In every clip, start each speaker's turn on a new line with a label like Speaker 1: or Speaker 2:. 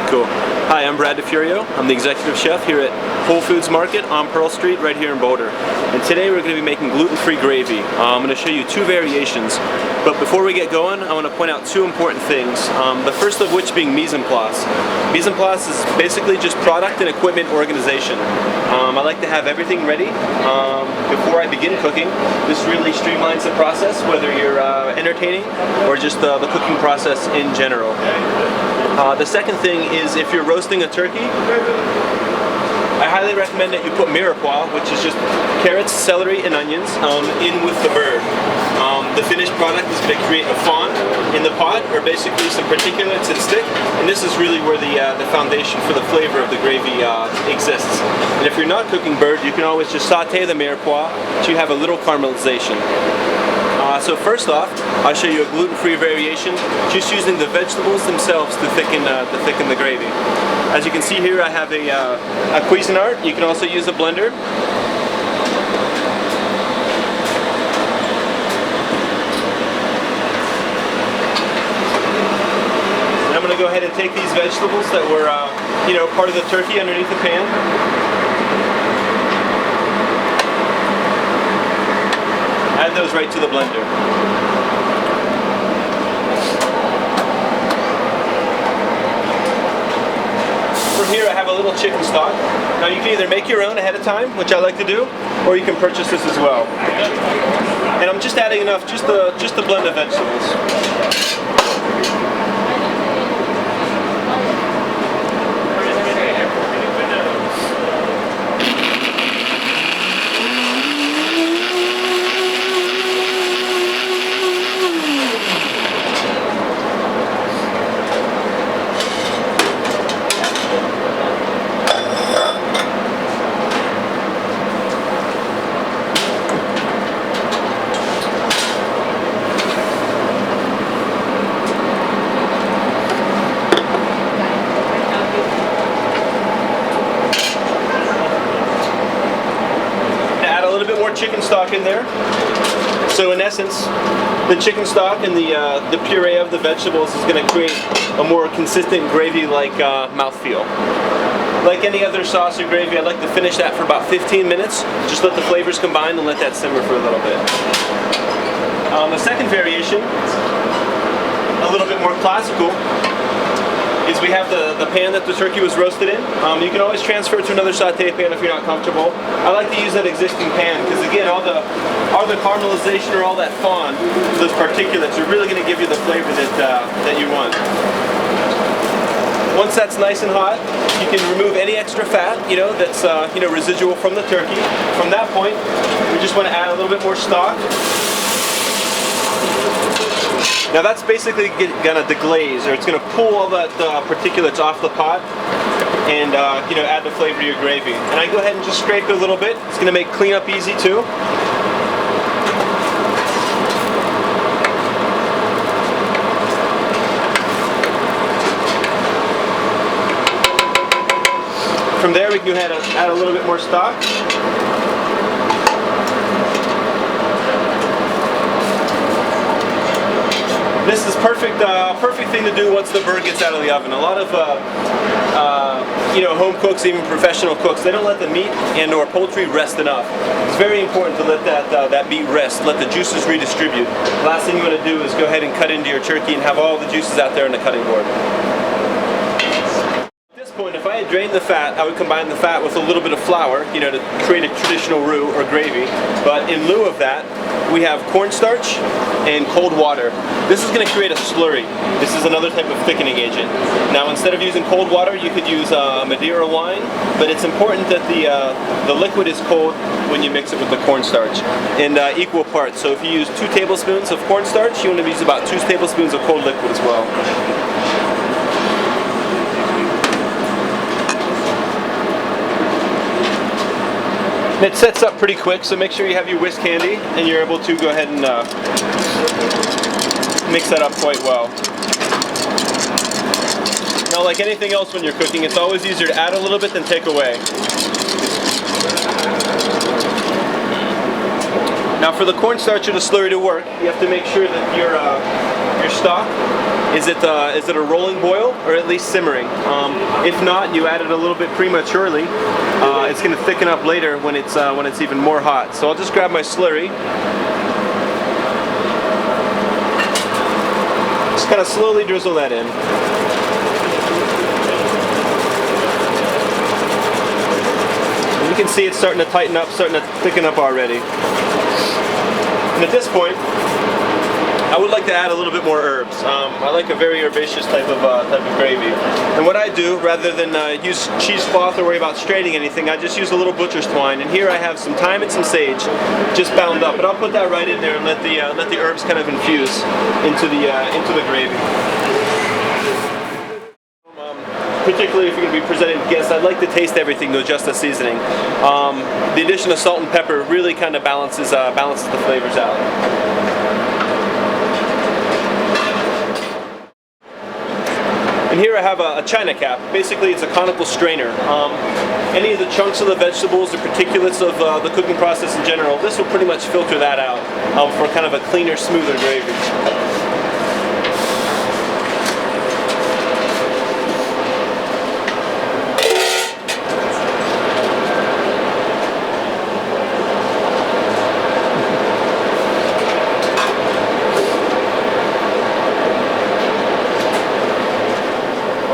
Speaker 1: Cool. Hi, I'm Brad DeFurio. I'm the executive chef here at Whole Foods Market on Pearl Street right here in Boulder. And today we're going to be making gluten-free gravy. I'm going to show you two variations. But before we get going, I want to point out two important things. The first of which being mise en place. Mise en place is basically just product and equipment organization. I like to have everything ready before I begin cooking. This really streamlines the process, whether you're entertaining or just the cooking process in general. The second thing is if you're roasting a turkey, I highly recommend that you put mirepoix, which is just carrots, celery, and onions, in with the bird. The finished product is going to create a fond in the pot, or basically some particulates that stick, and this is really where the foundation for the flavor of the gravy exists. And if you're not cooking bird, you can always just saute the mirepoix so you have a little caramelization. So first off, I'll show you a gluten-free variation, just using the vegetables themselves to thicken the gravy. As you can see here, I have a Cuisinart. You can also use a blender. And I'm going to go ahead and take these vegetables that were, part of the turkey underneath the pan. Add those right to the blender. From here I have a little chicken stock. Now you can either make your own ahead of time, which I like to do, or you can purchase this as well. And I'm just adding enough, just to blend the vegetables. Chicken stock in there. So in essence, the chicken stock and the puree of the vegetables is going to create a more consistent gravy-like mouthfeel. Like any other sauce or gravy, I like to finish that for about 15 minutes. Just let the flavors combine and let that simmer for a little bit. The second variation, a little bit more classical, is we have the pan that the turkey was roasted in. You can always transfer it to another saute pan if you're not comfortable. I like to use that existing pan because again, all the caramelization or all that fond, those particulates are really going to give you the flavor that you want. Once that's nice and hot, you can remove any extra fat, that's residual from the turkey. From that point, we just want to add a little bit more stock. Now that's basically gonna deglaze, or it's gonna pull all that particulates off the pot and add the flavor to your gravy. And I go ahead and just scrape it a little bit. It's gonna make cleanup easy too. From there we can go ahead and add a little bit more stock. This is perfect thing to do once the bird gets out of the oven. A lot of home cooks, even professional cooks, they don't let the meat and or poultry rest enough. It's very important to let that meat rest, let the juices redistribute. The last thing you want to do is go ahead and cut into your turkey and have all the juices out there on the cutting board. If I had drained the fat, I would combine the fat with a little bit of flour, to create a traditional roux or gravy. But in lieu of that, we have cornstarch and cold water. This is going to create a slurry. This is another type of thickening agent. Now, instead of using cold water, you could use Madeira wine, but it's important that the liquid is cold when you mix it with the cornstarch in equal parts. So if you use 2 tablespoons of cornstarch, you want to use about 2 tablespoons of cold liquid as well. And it sets up pretty quick, so make sure you have your whisk handy and you're able to go ahead and mix that up quite well. Now, like anything else when you're cooking, it's always easier to add a little bit than take away. Now for the cornstarch or the slurry to work, you have to make sure that your stock. Is it a rolling boil or at least simmering? If not, you add it a little bit prematurely. It's going to thicken up later when it's even more hot. So I'll just grab my slurry. Just kind of slowly drizzle that in. And you can see it's starting to tighten up, starting to thicken up already. And at this point, I would like to add a little bit more herbs. I like a very herbaceous type of gravy. And what I do, rather than use cheesecloth or worry about straining anything, I just use a little butcher's twine. And here I have some thyme and some sage, just bound up. But I'll put that right in there and let the herbs kind of infuse into the gravy. Particularly if you're going to be presenting to guests, I'd like to taste everything to adjust the seasoning. The addition of salt and pepper really kind of balances the flavors out. And here I have a china cap. Basically, it's a conical strainer. Any of the chunks of the vegetables, the particulates of the cooking process in general, this will pretty much filter that out for kind of a cleaner, smoother gravy.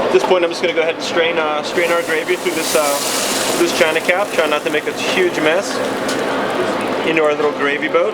Speaker 1: At this point, I'm just going to go ahead and strain our gravy through this china cap. Try not to make a huge mess into our little gravy boat.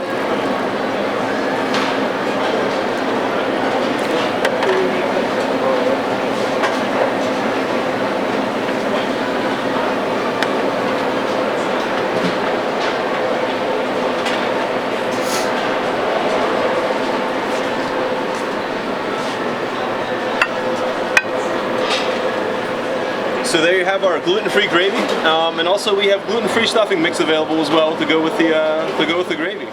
Speaker 1: So there you have our gluten-free gravy, and also we have gluten-free stuffing mix available as well to go with the gravy.